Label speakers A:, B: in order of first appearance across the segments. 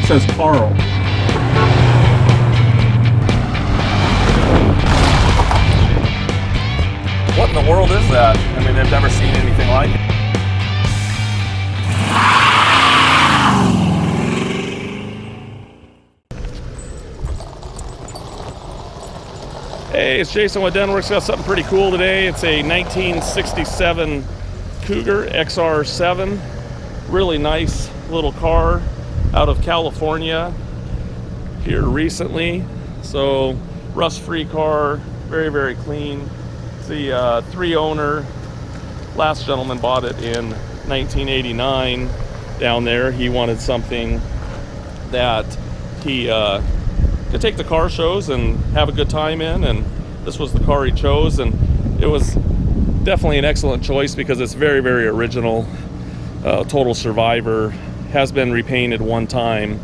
A: It says Carl.
B: What in the world is that? I mean, they've never seen anything like it. Hey, it's Jason with Denwerks. Got something pretty cool today. It's a 1967 Cougar XR7. Really nice little car out of California here recently. So rust-free car, very, very clean. It's the 3-owner. Last gentleman bought it in 1989 down there. He wanted something that he could take the car shows and have a good time in, and this was the car he chose, and it was definitely an excellent choice because it's very, very original. Total survivor. Has been repainted one time,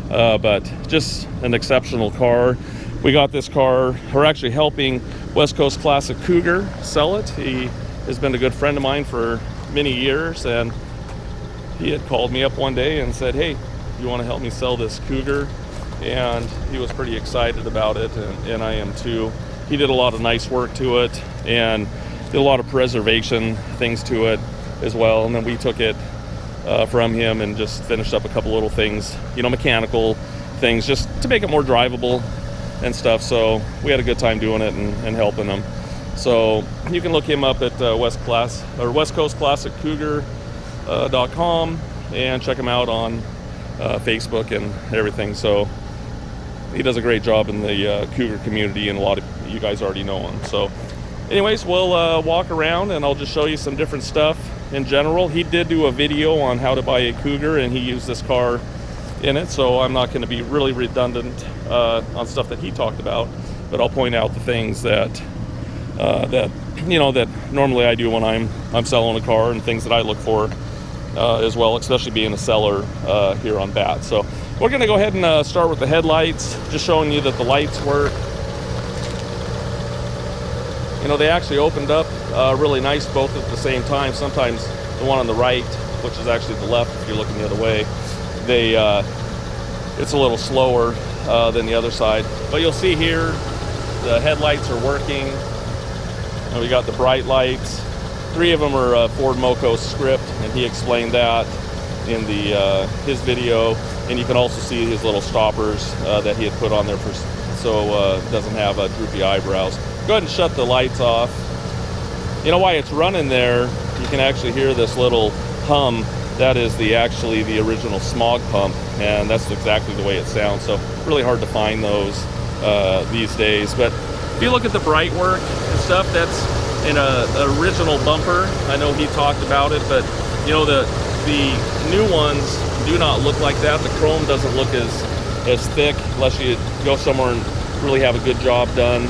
B: but just an exceptional car. We got this car, we're actually helping West Coast Classic Cougar sell it. He has been a good friend of mine for many years, and he had called me up one day and said, hey, you want to help me sell this Cougar? And he was pretty excited about it, and I am too. He did a lot of nice work to it and did a lot of preservation things to it as well, and then we took it from him and just finished up a couple little things, you know, mechanical things, just to make it more drivable and stuff. So we had a good time doing it and helping him. So you can look him up at West Coast Classic Cougar.com and check him out on Facebook and everything. So he does a great job in the Cougar community, and a lot of you guys already know him. So anyways, we'll walk around and I'll just show you some different stuff in general. He did do a video on how to buy a Cougar, and he used this car in it, so I'm not going to be really redundant on stuff that he talked about, but I'll point out the things that you know, that normally I do when I'm selling a car, and things that I look for as well, especially being a seller here on BAT. So we're going to go ahead and start with the headlights, just showing you that the lights work. You know, they actually opened up really nice both at the same time. Sometimes the one on the right, which is actually the left if you're looking the other way, it's a little slower than the other side. But you'll see here the headlights are working. And we got the bright lights. 3 of them are Ford Moco script, and he explained that in his video. And you can also see his little stoppers that he had put on there so it doesn't have droopy eyebrows. Go ahead and shut the lights off. You know, while it's running there, you can actually hear this little hum. That is actually the original smog pump, and that's exactly the way it sounds. So really hard to find those these days. But if you look at the bright work and stuff, that's in an original bumper. I know he talked about it, but you know, the new ones do not look like that. The chrome doesn't look as thick unless you go somewhere and really have a good job done.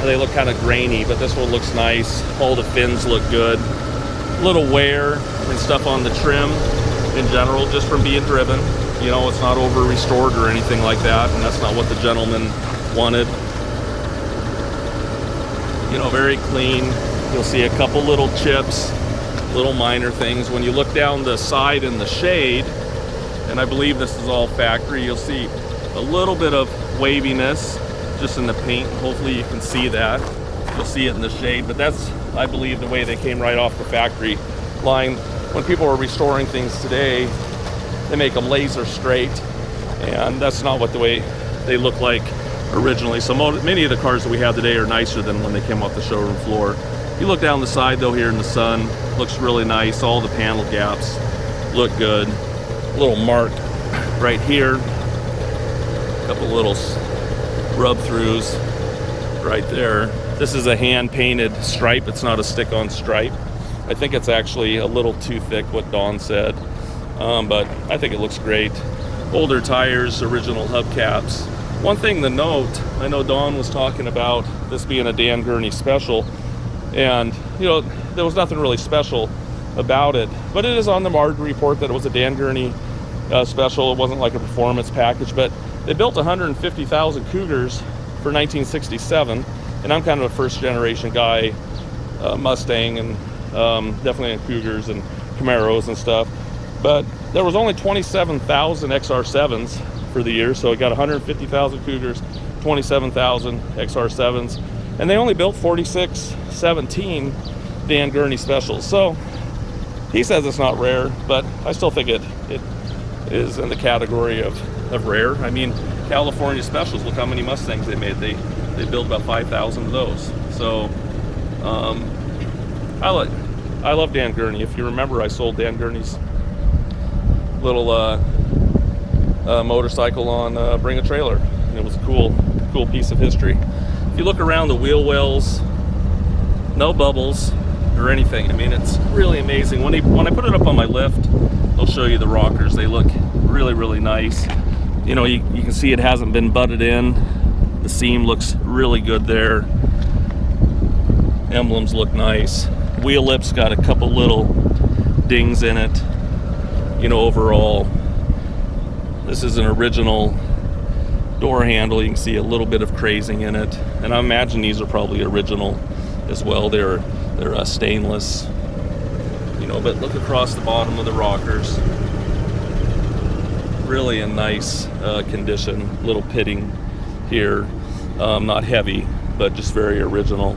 B: They look kind of grainy, but this one looks nice. All the fins look good. Little wear and stuff on the trim in general, just from being driven. You know, it's not over restored or anything like that, and that's not what the gentleman wanted. You know, very clean. You'll see a couple little chips, little minor things. When you look down the side in the shade, and I believe this is all factory, you'll see a little bit of waviness just in the paint. Hopefully you can see that. You'll see it in the shade, but that's, I believe, the way they came right off the factory line. When people are restoring things today, they make them laser straight, and that's not what the way they look like originally. So many of the cars that we have today are nicer than when they came off the showroom floor. If you look down the side though, here in the sun, looks really nice. All the panel gaps look good. A little mark right here, a couple little rub throughs right there. This is a hand painted stripe. It's not a stick on stripe. I think it's actually a little too thick, what Dawn said, but I think it looks great. Older tires, original hubcaps. One thing to note, I know Dawn was talking about this being a Dan Gurney special, and you know, there was nothing really special about it, but it is on the margin report that it was a Dan Gurney special. It wasn't like a performance package, but they built 150,000 Cougars for 1967, and I'm kind of a first generation guy, Mustang and definitely in Cougars and Camaros and stuff, but there was only 27,000 XR7s for the year, so it got 150,000 Cougars, 27,000 XR7s, and they only built 4617 Dan Gurney specials. So he says it's not rare, but I still think it is in the category of rare. I mean, California specials, look how many Mustangs they made. They built about 5,000 of those. So I love Dan Gurney. If you remember, I sold Dan Gurney's little motorcycle on Bring a Trailer, and it was a cool piece of history. If you look around the wheel wells, no bubbles or anything. I mean, it's really amazing. When I put it up on my lift, I'll show you the rockers. They look really nice. You know, you can see it hasn't been butted in. The seam looks really good there. Emblems look nice. Wheel lips got a couple little dings in it. You know, overall, this is an original door handle. You can see a little bit of crazing in it, and I imagine these are probably original as well. They're stainless, you know. But look across the bottom of the rockers, really in nice condition. Little pitting here, not heavy, but just very original.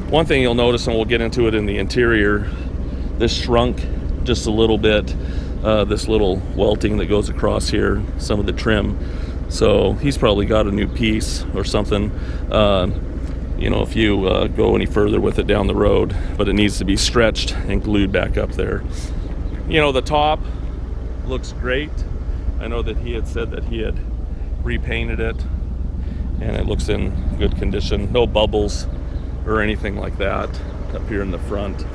B: One thing you'll notice, and we'll get into it in the interior, this shrunk just a little bit. This little welting that goes across here, some of the trim. So he's probably got a new piece or something, you know, if you go any further with it down the road, but it needs to be stretched and glued back up there. You know, the top looks great. I know that he had said that he had repainted it, and it looks in good condition. No bubbles or anything like that up here in the front.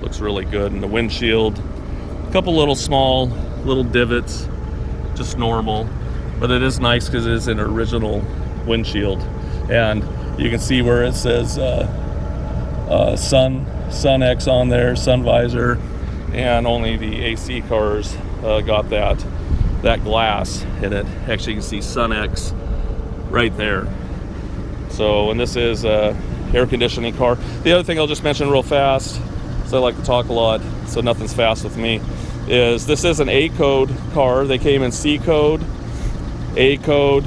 B: Looks really good. And the windshield, a couple little small little divots, just normal, but it is nice because it is an original windshield. And you can see where it says Sun X on there, sun visor, and only the AC cars got that glass in it. Actually, you can see Sun X right there. So, and this is a air conditioning car. The other thing I'll just mention real fast, so I like to talk a lot, so nothing's fast with me, is this is an A code car. They came in C code, A code,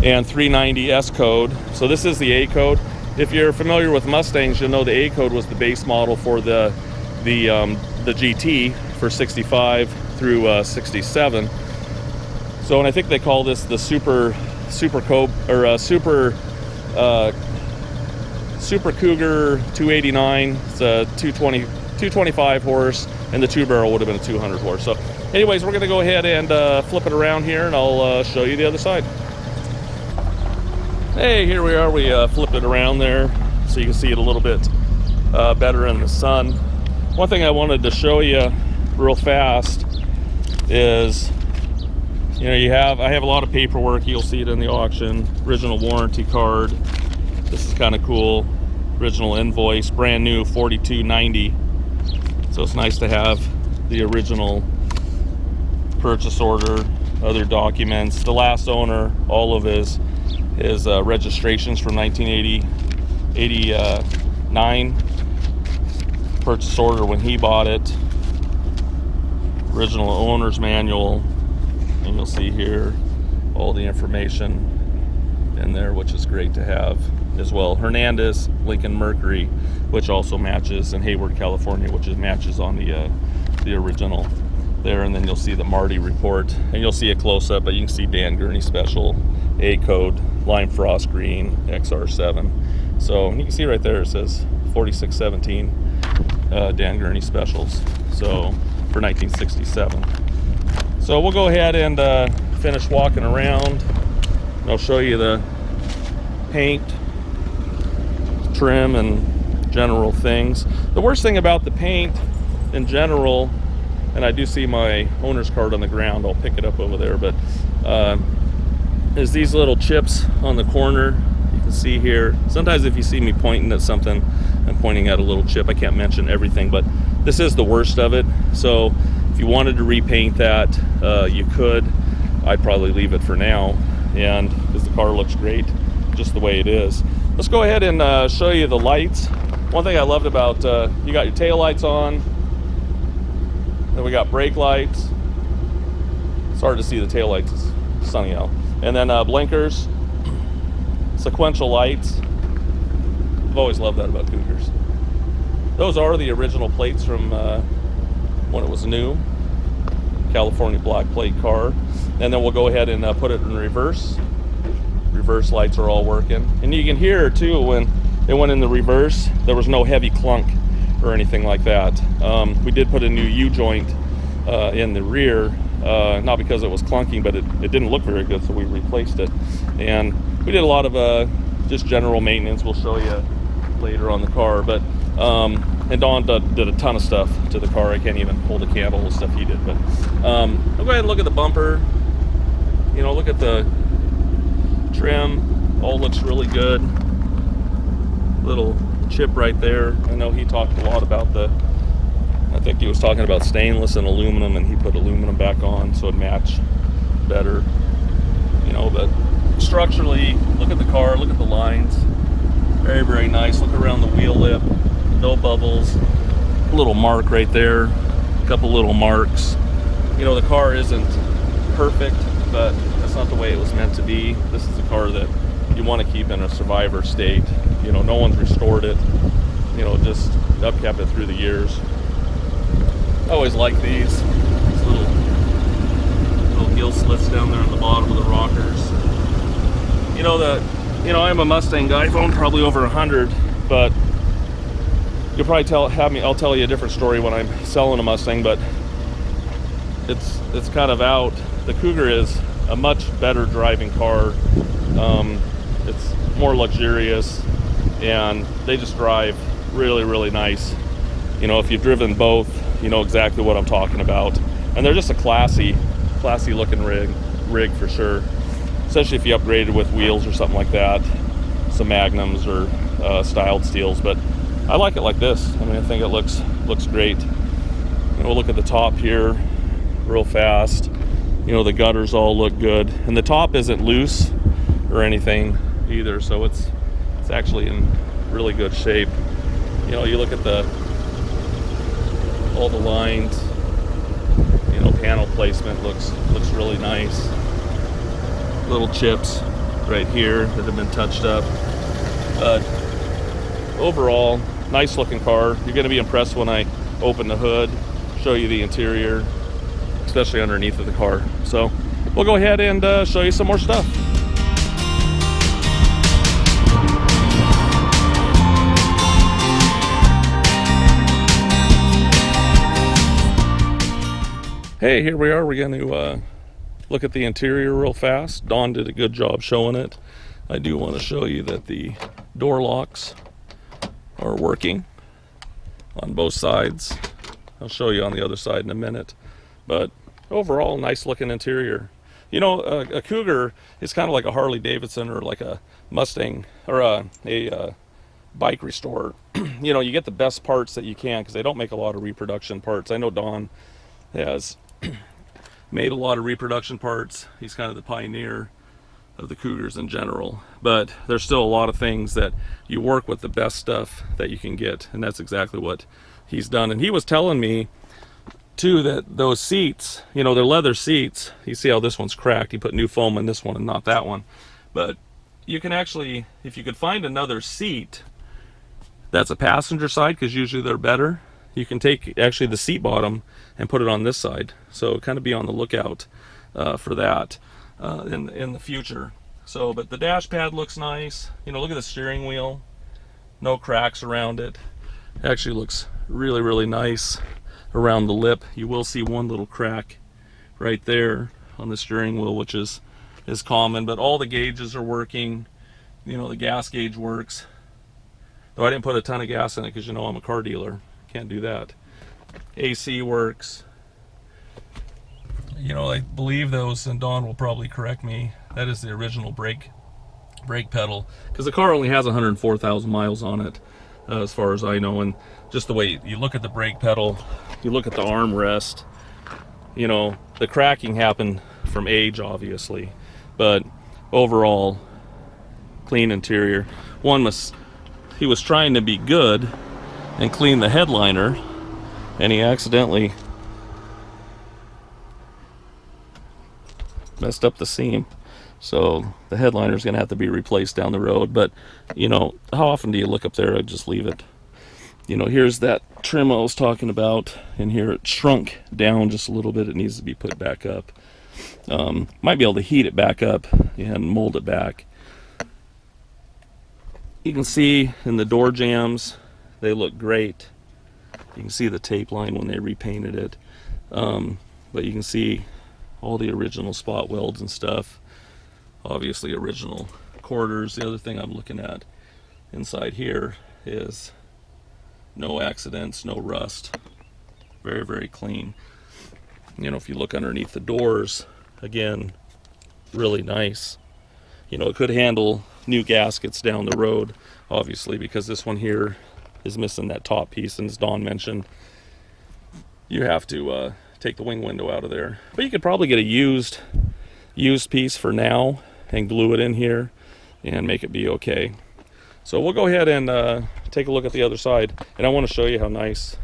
B: and 390 S code. So this is the A code. If you're familiar with Mustangs, you'll know the A code was the base model for the GT for 65 through 67. So, and I think they call this the Super Cougar 289. It's a 225 horse, and the two barrel would have been a 200 horse. So anyways, we're going to go ahead and flip it around here, and I'll show you the other side. Hey, here we are. We flipped it around there so you can see it a little bit better in the sun. One thing I wanted to show you real fast is, you know, I have a lot of paperwork. You'll see it in the auction. Original warranty card. This is kind of cool. Original invoice, brand new, $42.90. So it's nice to have the original purchase order, other documents. The last owner, all of his registrations from 1989. Purchase order when he bought it. Original owner's manual. And you'll see here all the information in there, which is great to have as well. Hernandez, Lincoln Mercury, which also matches, in Hayward, California, which matches on the original there. And then you'll see the Marty report, and you'll see a close-up, but you can see Dan Gurney special, A code, lime frost green, XR7. So you can see right there it says 4617 Dan Gurney specials. So for 1967. So we'll go ahead and finish walking around. I'll show you the paint, trim, and general things. The worst thing about the paint in general, and I do see my owner's card on the ground, I'll pick it up over there, but is these little chips on the corner. You can see here, sometimes if you see me pointing at something, I'm pointing at a little chip. I can't mention everything, but this is the worst of it. So if you wanted to repaint that, you could. I'd probably leave it for now, and because the car looks great just the way it is. Let's go ahead and show you the lights. One thing I loved about, you got your tail lights on, Then we got brake lights. It's hard to see the tail lights, it's sunny out. And then blinkers, sequential lights. I've always loved that about Cougars. Those are the original plates from when it was new, California black plate car. And then we'll go ahead and put it in reverse. Reverse lights are all working. And you can hear too, when it went in the reverse, there was no heavy clunk or anything like that. We did put a new U-joint in the rear, not because it was clunking, but it didn't look very good, so we replaced it. And we did a lot of just general maintenance. We'll show you later on the car. But and Don did a ton of stuff to the car. I can't even hold a candle, the stuff he did. But I'll go ahead and look at the bumper. You know, look at the trim. All looks really good. Little chip right there. I know he talked a lot about I think he was talking about stainless and aluminum, and he put aluminum back on so it matched better. You know, but structurally, look at the car, look at the lines. Very, very nice. Look around the wheel lip. No bubbles. A little mark right there. A couple little marks. You know, the car isn't perfect, but that's not the way it was meant to be. This is a car that you want to keep in a survivor state. You know, no one's restored it. You know, just upkept it through the years. I always like these little gill slits down there on the bottom of the rockers. You know, I'm a Mustang guy. I've owned probably over 100, but you'll probably I'll tell you a different story when I'm selling a Mustang, but it's kind of out. The Cougar is a much better driving car. It's more luxurious, and they just drive really, really nice. You know, if you've driven both, you know exactly what I'm talking about. And they're just a classy looking rig for sure. Especially if you upgraded with wheels or something like that, some Magnums or styled steels. But I like it like this. I mean, I think it looks great. And we'll look at the top here real fast. You know, the gutters all look good, and the top isn't loose or anything either, so it's actually in really good shape. You know, you look at all the lines. You know, panel placement looks really nice. Little chips right here that have been touched up. But overall, nice looking car. You're going to be impressed when I open the hood, show you the interior, especially underneath of the car. So we'll go ahead and show you some more stuff. Hey, here we are. We're going to look at the interior real fast. Don did a good job showing it. I do want to show you that the door locks are working on both sides. I'll show you on the other side in a minute. But overall, nice looking interior. You know, a Cougar is kind of like a Harley Davidson or like a Mustang or a bike restorer. You know, you get the best parts that you can because they don't make a lot of reproduction parts. I know Don has made a lot of reproduction parts. He's kind of the pioneer of the Cougars in general, but there's still a lot of things that you work with the best stuff that you can get, and that's exactly what he's done. And he was telling me too that those seats, you know, they're leather seats. You see how this one's cracked. He put new foam in this one and not that one. But you can actually, if you could find another seat that's a passenger side, because usually they're better, you can take actually the seat bottom and put it on this side. So kind of be on the lookout for that in the future. So, but the dash pad looks nice. You know, look at the steering wheel. No cracks around it. It actually looks really, really nice around the lip. You will see one little crack right there on the steering wheel, which is common, but all the gauges are working. You know, the gas gauge works. Though I didn't put a ton of gas in it because, you know, I'm a car dealer. Can't do that. AC works. You know, I believe those, and Don will probably correct me, that is the original brake pedal, because the car only has 104,000 miles on it, as far as I know. And just the way you look at the brake pedal, you look at the armrest, you know, the cracking happened from age, obviously, but overall, clean interior. He was trying to be good and clean the headliner, and he accidentally messed up the seam. So the headliner is going to have to be replaced down the road. But, you know, how often do you look up there? I just leave it. You know, here's that trim I was talking about, and here it shrunk down just a little bit. It needs to be put back up. Might be able to heat it back up and mold it back. You can see in the door jambs, they look great. You can see the tape line when they repainted it. But you can see all the original spot welds and stuff. Obviously original quarters. The other thing I'm looking at inside here is no accidents, no rust. Very, very clean. You know, if you look underneath the doors, again, really nice. You know, it could handle new gaskets down the road, obviously, because this one here is missing that top piece, and as Don mentioned, you have to take the wing window out of there. But you could probably get a used piece for now and glue it in here and make it be okay. So we'll go ahead and take a look at the other side, and I want to show you how nice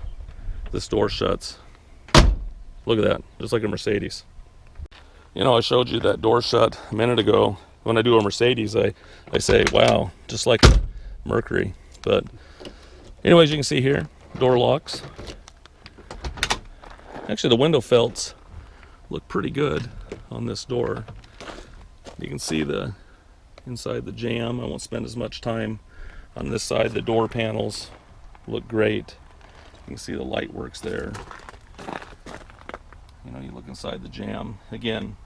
B: this door shuts. Look at that, just like a Mercedes. You know, I showed you that door shut a minute ago. When I do a Mercedes, I say, wow, just like a Mercury. But anyways, you can see here, door locks. Actually, the window felts look pretty good on this door. You can see the inside the jamb. I won't spend as much time on this side. The door panels look great. You can see the light works there. You know, you look inside the jamb. Again,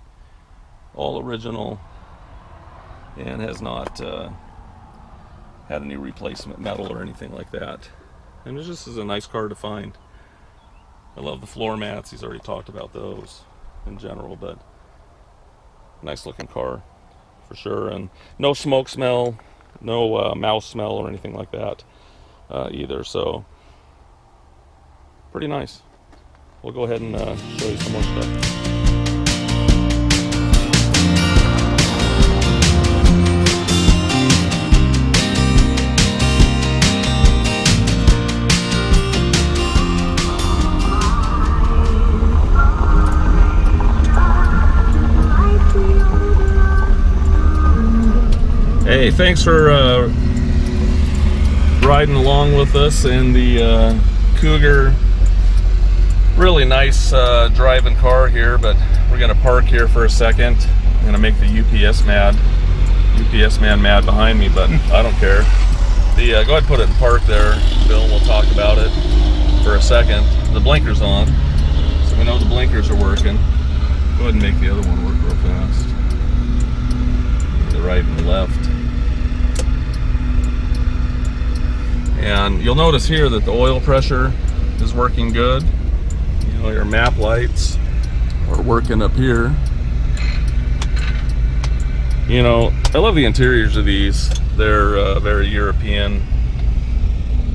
B: all original and has not had any replacement metal or anything like that. And it just is a nice car to find. I love the floor mats. He's already talked about those in general, but nice looking car for sure. And no smoke smell, no mouse smell or anything like that either. So pretty nice. We'll go ahead and show you some more stuff. Hey, thanks for riding along with us in the Cougar. Really nice driving car here, but we're going to park here for a second. I'm going to make the UPS man mad behind me, but I don't care. Go ahead and put it in park there, Bill, and we'll talk about it for a second. The blinker's on, so we know the blinkers are working. Go ahead and make the other one work real fast. The right and the left. And you'll notice here that the oil pressure is working good. You know, your map lights are working up here. You know, I love the interiors of these. They're very European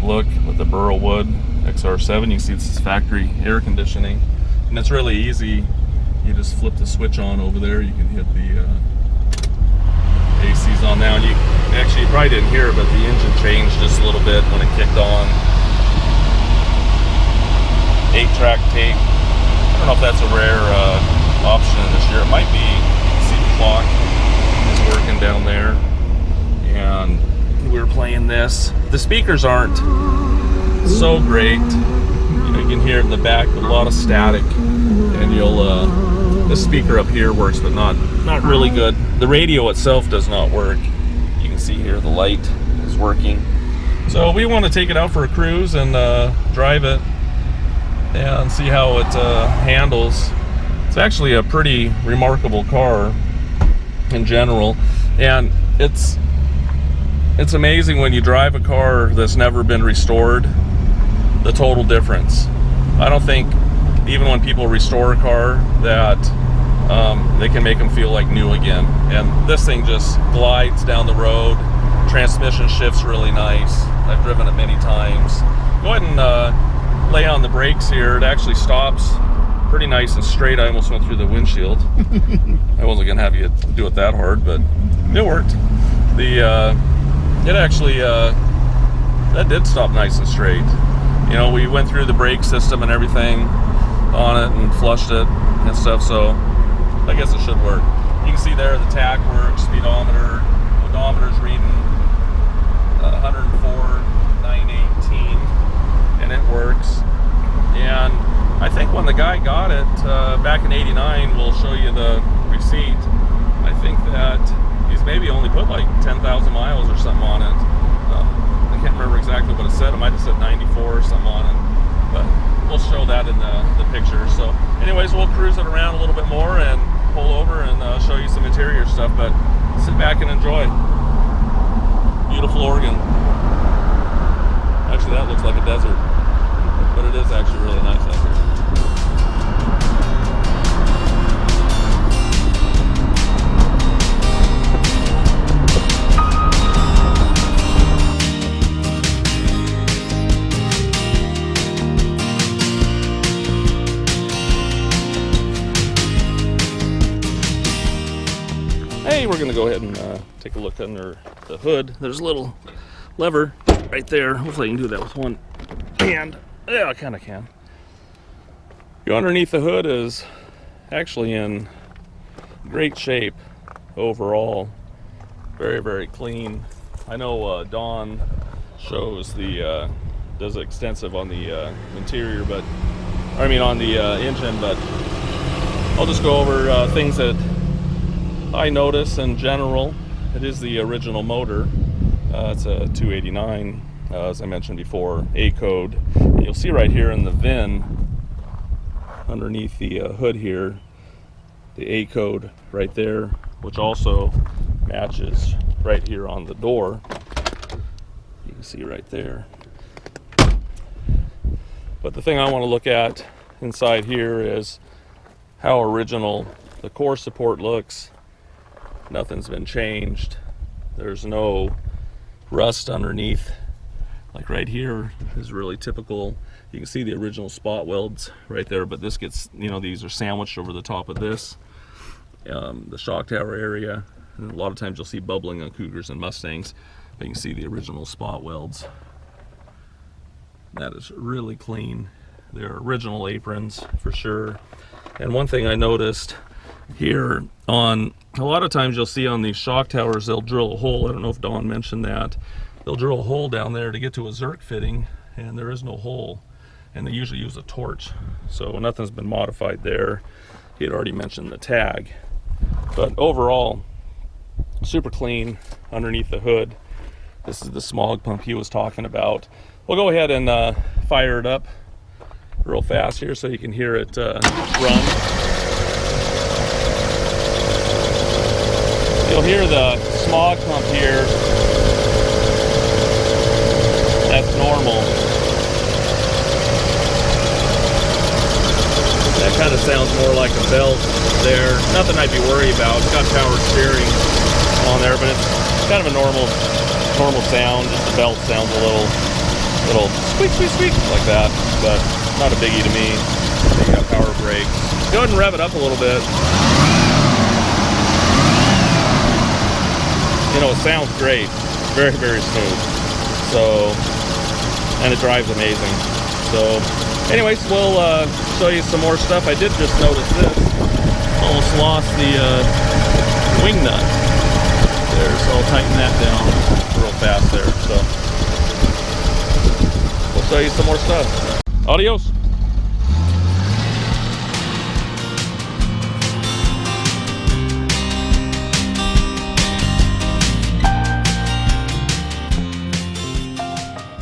B: look with the burl wood XR7. You can see this is factory air conditioning, and it's really easy. You just flip the switch on over there. You can hit the AC's on now, and you probably didn't hear it, but the engine changed just a little bit when it kicked on. 8-track tape. I don't know if that's a rare option this year. It might be. You see the clock is working down there, and we were playing this. The speakers aren't so great. You know, you can hear it in the back, but a lot of static, and you'll the speaker up here works, but not really good. The radio itself does not work. You can see here the light is working. So we want to take it out for a cruise and drive it and see how it handles. It's actually a pretty remarkable car in general, and it's amazing when you drive a car that's never been restored, the total difference. I don't think even when people restore a car that they can make them feel like new again. And this thing just glides down the road. Transmission shifts really nice. I've driven it many times. Go ahead and lay on the brakes here. It actually stops pretty nice and straight. I almost went through the windshield. I wasn't gonna have you do it that hard, but it worked. That did stop nice and straight. You know, we went through the brake system and everything on it and flushed it and stuff, so I guess it should work. You can see there the tach works, speedometer, odometer's reading 104,918, and it works. And I think when the guy got it back in '89, we'll show you the receipt. I think that he's maybe only put like 10,000 miles or something on it. I can't remember exactly what it said. It might have said 94 or something on it, but we'll show that in the picture. So anyways, we'll cruise it around a little bit more and pull over and show you some interior stuff, but sit back and enjoy. Beautiful Oregon. Actually, that looks like a desert, but it is actually really nice out here. Hey, we're going to go ahead and take a look under the hood. There's a little lever right there. Hopefully I can do that with one hand. Yeah, I kind of can. Underneath the hood is actually in great shape overall. Very, very clean. I know Dawn shows does extensive on the interior, but I mean on the engine, but I'll just go over things that I notice in general. It is the original motor. It's a 289, as I mentioned before, A code. And you'll see right here in the VIN, underneath the hood here, the A code right there, which also matches right here on the door. You can see right there. But the thing I want to look at inside here is how original the core support looks. Nothing's been changed. There's no rust underneath. Like right here is really typical. You can see the original spot welds right there, but this gets, these are sandwiched over the top of this. The shock tower area. And a lot of times you'll see bubbling on Cougars and Mustangs, but you can see the original spot welds. That is really clean. They're original aprons for sure. And one thing I noticed here on a lot of times you'll see on these shock towers, they'll drill a hole. I don't know if Dawn mentioned that. They'll drill a hole down there to get to a Zerk fitting, and there is no hole, and they usually use a torch, so nothing's been modified there. He had already mentioned the tag, but overall super clean underneath the hood. This is the smog pump he was talking about. We'll go ahead and fire it up real fast here so you can hear it run. You'll hear the smog pump here. That's normal. That kind of sounds more like a belt there. Nothing I'd be worried about. It's got power steering on there, but it's kind of a normal sound. Just the belt sounds a little squeak, squeak, squeak like that, but not a biggie to me. You got power brakes. Go ahead and rev it up a little bit. It sounds great. Very, very smooth. So, and it drives amazing. So, anyways, we'll show you some more stuff. I did just notice this. Almost lost the wing nut there, so I'll tighten that down real fast there. So, we'll show you some more stuff. Adios.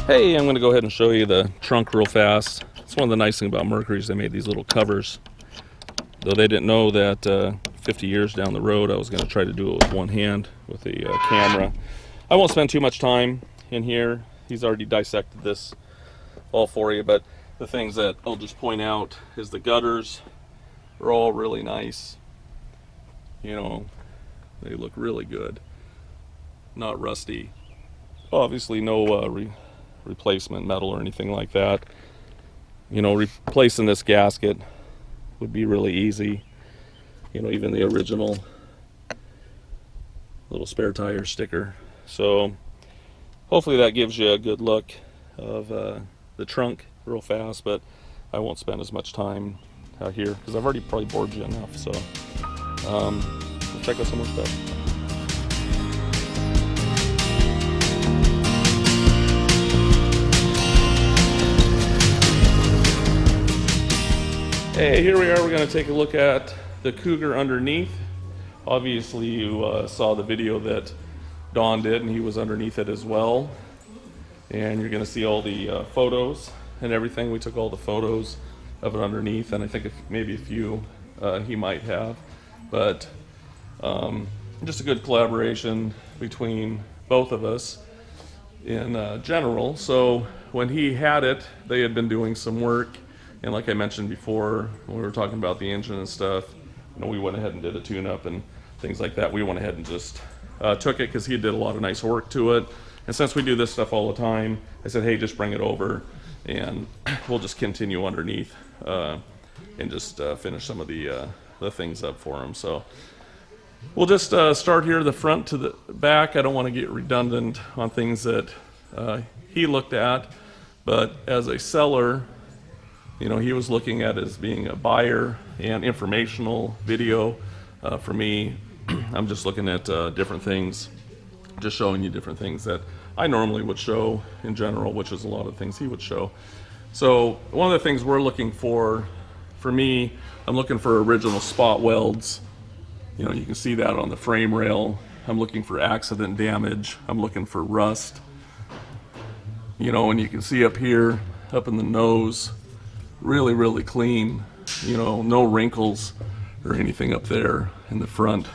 B: Hey, I'm going to go ahead and show you the trunk real fast. It's one of the nice things about Mercury's, they made these little covers. Though they didn't know that 50 years down the road I was going to try to do it with one hand with the camera. I won't spend too much time in here. He's already dissected this all for you, but the things that I'll just point out is the gutters are all really nice. They look really good. Not rusty. Obviously no replacement metal or anything like that. Replacing this gasket would be really easy. Even the original little spare tire sticker. So hopefully that gives you a good look of the trunk real fast, but I won't spend as much time out here because I've already probably bored you enough. So we'll check out some more stuff. Hey, here we are. We're going to take a look at the Cougar underneath. Obviously, you saw the video that Don did, and he was underneath it as well. And you're going to see all the photos and everything. We took all the photos of it underneath, and I think maybe a few he might have. But just a good collaboration between both of us in general. So when he had it, they had been doing some work. And like I mentioned before, when we were talking about the engine and stuff, you know, we went ahead and did a tune-up and things like that. We went ahead and just took it because he did a lot of nice work to it. And since we do this stuff all the time, I said, hey, just bring it over and we'll just continue underneath and just finish some of the things up for him. So we'll just start here, the front to the back. I don't want to get redundant on things that he looked at, but as a seller, you know, he was looking at it as being a buyer and informational video. For me, I'm just looking at different things, just showing you different things that I normally would show in general, which is a lot of things he would show. So one of the things we're looking for me, I'm looking for original spot welds. You know, you can see that on the frame rail. I'm looking for accident damage. I'm looking for rust. You know, and you can see up here, up in the nose, really, really clean. You know, no wrinkles or anything up there in the front.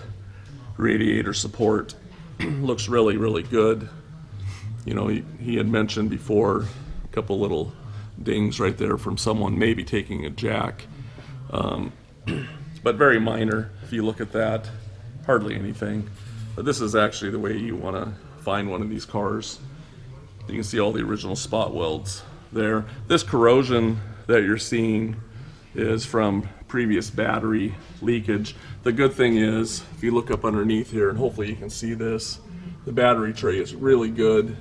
B: Radiator support looks really, really good. You know, he had mentioned before a couple little dings right there from someone maybe taking a jack. But very minor if you look at that, hardly anything. But this is actually the way you want to find one of these cars. You can see all the original spot welds there. This corrosion that you're seeing is from previous battery leakage. The good thing is, if you look up underneath here, and hopefully you can see this, the battery tray is really good,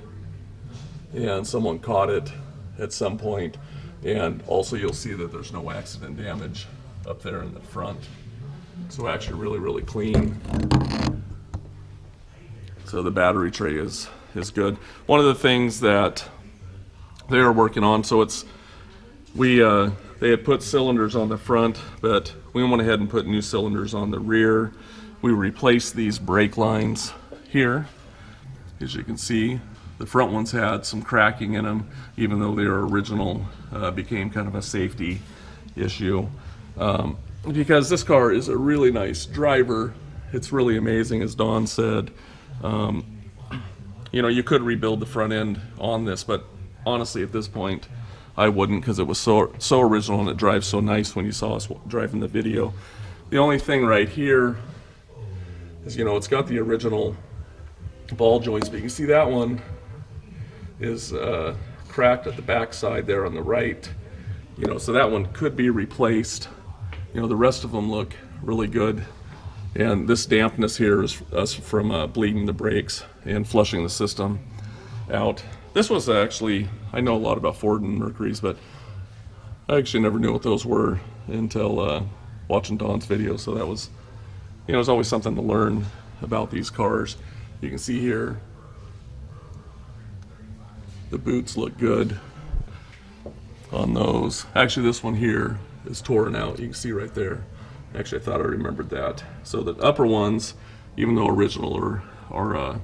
B: and someone caught it at some point. And also you'll see that there's no accident damage up there in the front. So actually really, really clean. So the battery tray is good. One of the things that they are working on, so it's, they had put cylinders on the front, but we went ahead and put new cylinders on the rear. We replaced these brake lines here. As you can see, the front ones had some cracking in them, even though they were original. Became kind of a safety issue. Because this car is a really nice driver. It's really amazing, as Don said. You know, you could rebuild the front end on this, but honestly at this point I wouldn't, because it was so original and it drives so nice when you saw us driving the video. The only thing right here is, you know, it's got the original ball joints, but you can see that one is cracked at the back side there on the right. You know, so that one could be replaced. You know, the rest of them look really good. And this dampness here is us from bleeding the brakes and flushing the system out. This was actually, I know a lot about Ford and Mercury's, but I actually never knew what those were until watching Don's video. So that was, you know, it was always something to learn about these cars. You can see here, the boots look good on those. Actually, this one here is torn out. You can see right there. Actually, I thought I remembered that. So the upper ones, even though original, are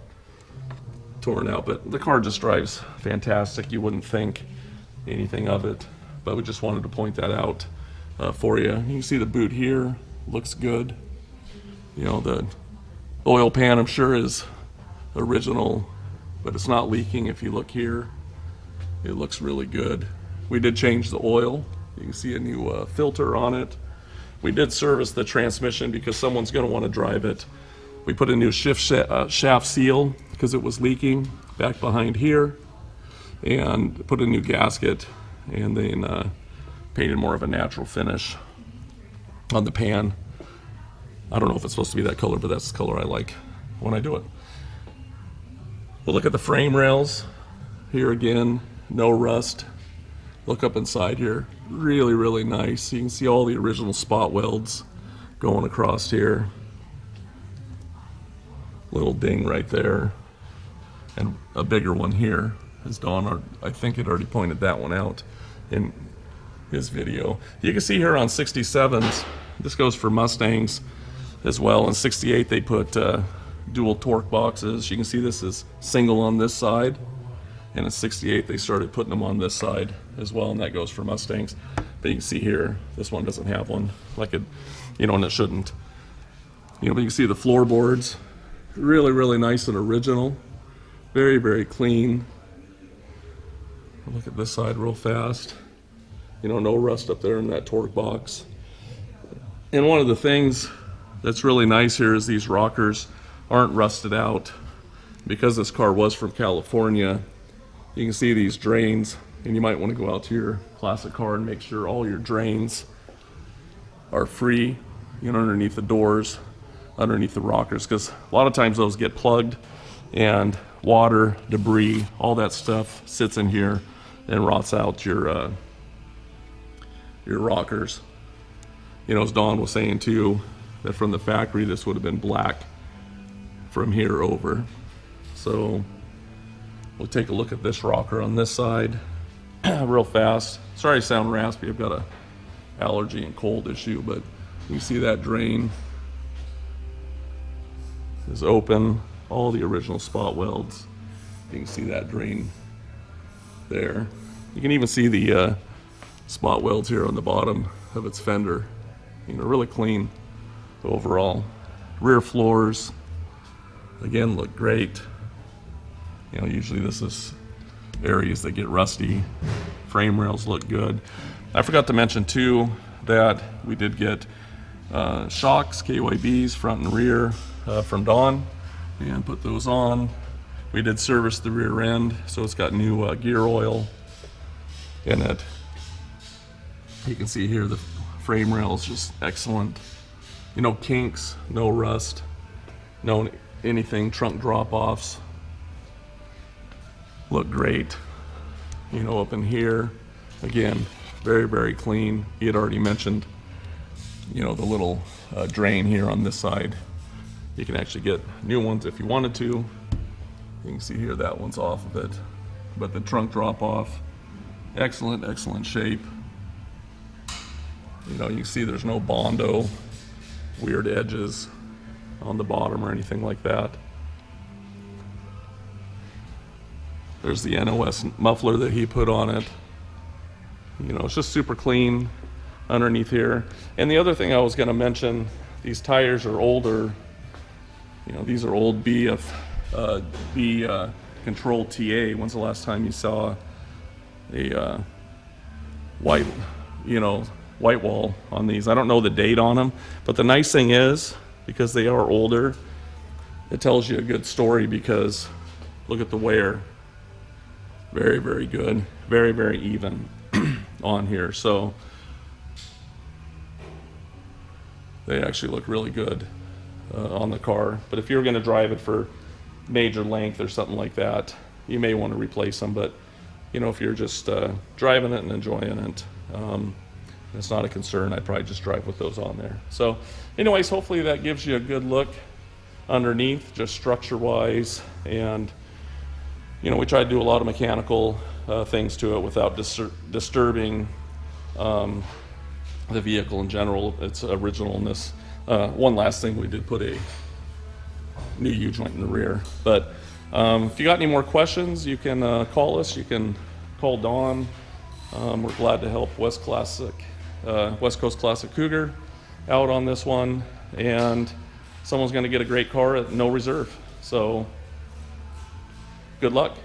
B: torn out, but the car just drives fantastic. You wouldn't think anything of it, but we just wanted to point that out for you. You can see the boot here looks good. You know, the oil pan, I'm sure, is original, but it's not leaking. If you look here, it looks really good. We did change the oil. You can see a new filter on it. We did service the transmission because someone's going to want to drive it. We put a new shift shaft seal because it was leaking back behind here, and put a new gasket, and then painted more of a natural finish on the pan. I don't know if it's supposed to be that color, but that's the color I like when I do it. We'll look at the frame rails here again. No rust. Look up inside here. Really, really nice. You can see all the original spot welds going across here. Little ding right there, and a bigger one here, as Don, I think, had already pointed that one out in his video. You can see here on 67s, this goes for Mustangs as well. In 68 they put dual torque boxes. You can see this is single on this side, and in 68 they started putting them on this side as well, and that goes for Mustangs. But you can see here, this one doesn't have one, like it, you know, and it shouldn't. You know, but you can see the floorboards, really, really nice and original. Very, very clean. Look at this side real fast. You know, no rust up there in that torque box. And one of the things that's really nice here is these rockers aren't rusted out. Because this car was from California, you can see these drains, and you might want to go out to your classic car and make sure all your drains are free, you know, underneath the doors, underneath the rockers, because a lot of times those get plugged and water, debris, all that stuff sits in here and rots out your rockers. You know, as Don was saying too, that from the factory this would have been black from here over. So we'll take a look at this rocker on this side real fast. Sorry I sound raspy, I've got a allergy and cold issue, but you see that drain is open, all the original spot welds. You can see that drain there. You can even see the spot welds here on the bottom of its fender. You know, really clean overall. Rear floors, again, look great. You know, usually this is areas that get rusty. Frame rails look good. I forgot to mention too that we did get shocks, KYBs, front and rear, from Don, and put those on. We did service the rear end, so it's got new gear oil in it. You can see here the frame rail is just excellent. You know, kinks, no rust, no anything, trunk drop-offs. Look great. You know, up in here, again, very, very clean. He had already mentioned, you know, the little drain here on this side. You can actually get new ones if you wanted to. You can see here that one's off of it. But the trunk drop off, excellent, excellent shape. You know, you can see there's no Bondo, weird edges on the bottom or anything like that. There's the NOS muffler that he put on it. You know, it's just super clean underneath here. And the other thing I was going to mention, these tires are older. You know, these are old B Control TA. When's the last time you saw a white wall on these? I don't know the date on them, but the nice thing is, because they are older, it tells you a good story, because look at the wear. Very, very good. Very, very even on here. So they actually look really good on the car. But if you're going to drive it for major length or something like that, you may want to replace them. But you know, if you're just driving it and enjoying it, it's not a concern. I'd probably just drive with those on there. So anyways, hopefully that gives you a good look underneath, just structure wise. And you know, we try to do a lot of mechanical things to it without disturbing the vehicle in general, its originalness. One last thing, we did put a new U-joint in the rear. But if you got any more questions, you can call us. You can call Don. We're glad to help West Coast Classic Cougar out on this one. And someone's going to get a great car at no reserve. So good luck.